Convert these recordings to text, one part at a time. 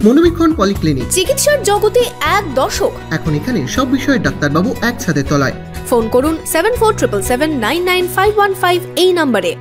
মনোবীক্ষণ polyclinic, চিকিৎসার জগতে এক দশক। এখন এখানে সব বিষয়ে ডাক্তারবাবু একসাথে তলায়। ফোন করুন 7477799515 এই নম্বরে।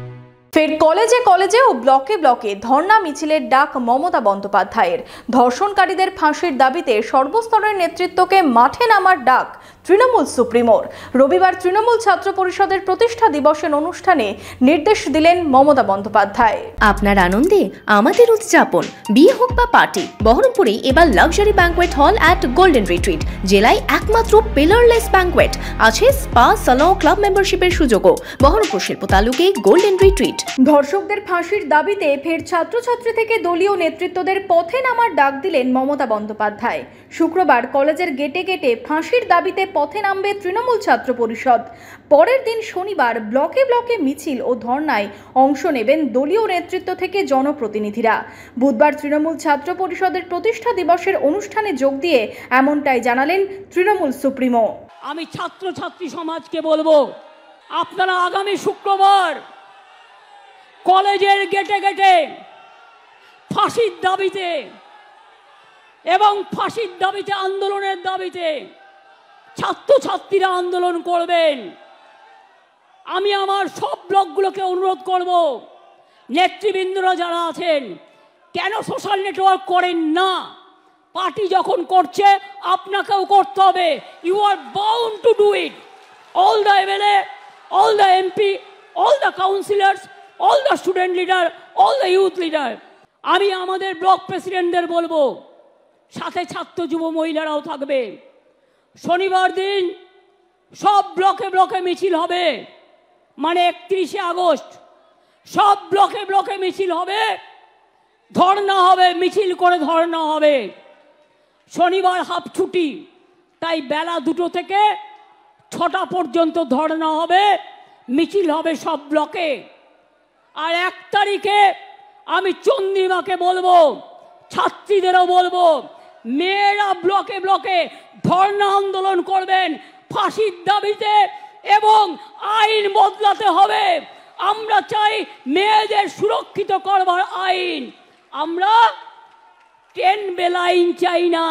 ফের কলেজে কলেজে ও ব্লকে ব্লকে ধর্ণা মিছিলের ডাক মমতা বন্দ্যোপাধ্যায়ের। ধর্ষণকারীদের ফাঁসির দাবিতে সর্বস্তরের নেতৃত্বকে মাঠে নামার ডাক তৃণমূল সুপ্রিমোর। রবিবার তৃণমূল ছাত্র পরিষদের প্রতিষ্ঠা দিবসের অনুষ্ঠানে নির্দেশ দিলেন মমতা বন্দ্যোপাধ্যায়। আপনার আনন্দে আমাদের উদযাপন। বিয়ে হোক বা পার্টি, বহরমপুরে এবার luxury banquet hall at golden retreat. জেলায় একমাত্র পিলারলেস ব্যাঙ্কোয়েট, আছে স্পা, সালন, ক্লাব মেম্বারশিপের সুযোগও। বহরমপুর শিল্প তালুকে গোল্ডেন রিট্রিট। ধর্ষকদের ফাঁসির দাবিতে ফের ছাত্রছাত্রী থেকে দলীয় নেতৃত্বদের পথে নামার ডাক দিলেন মমতা বন্দ্যোপাধ্যায়। শুক্রবার কলেজের গেটে গেটে ফাঁসির দাবিতে পথে নামবে তৃণমূল ছাত্র পরিষদ। পরের দিন শনিবার ব্লকে ব্লকে মিছিল ও ধর্নায় অংশ নেবেন দলীয় নেতৃত্ব থেকে জনপ্রতিনিধিরা। বুধবার তৃণমূল ছাত্র পরিষদের প্রতিষ্ঠা দিবসের অনুষ্ঠানে যোগ দিয়ে এমনটাই জানালেন তৃণমূল সুপ্রিমো। আমি ছাত্রছাত্রী সমাজকে বলবো, আপনারা আগামী শুক্রবার কলেজের গেটে গেটে ফাঁসির দাবিতে এবং ফাঁসির দাবিতে আন্দোলনের দাবিতে ছাত্রছাত্রীরা আন্দোলন করবেন। আমি আমার সব ব্লকগুলোকে অনুরোধ করব, নেতৃবৃন্দরা যারা আছেন, কেন সোশ্যাল নেটওয়ার্ক করেন না? পার্টি যখন করছে আপনাকেও করতে হবে। You are bound to do it. All the MLA, all the MP, all the councillors, all the student leader, all the youth leader. আমি আমাদের ব্লক প্রেসিডেন্টদের বলবো, সাথে ছাত্র যুব মহিলারাও থাকবে। শনিবার দিন সব ব্লকে ব্লকে মিছিল হবে, মানে 31শে আগস্ট সব ব্লকে ব্লকে মিছিল হবে, ধর্ণা হবে, মিছিল করে ধর্ণা হবে। শনিবার হাফ ছুটি, তাই বেলা 2টো থেকে 6টা পর্যন্ত ধর্ণা হবে, মিছিল হবে সব ব্লকে। আর 1 তারিখে আমি চন্দ্রিমাকে বলবো, ছাত্রীদেরও বলবো, মেয়েরা ব্লকে ব্লকে ধর্ণা আন্দোলন করবেন ফাঁসির দাবিতে, এবং আইন বদলাতে হবে। আমরা চাই মেয়েদের সুরক্ষিত করবার আইন। আমরা 10 বেল আইন চাই না।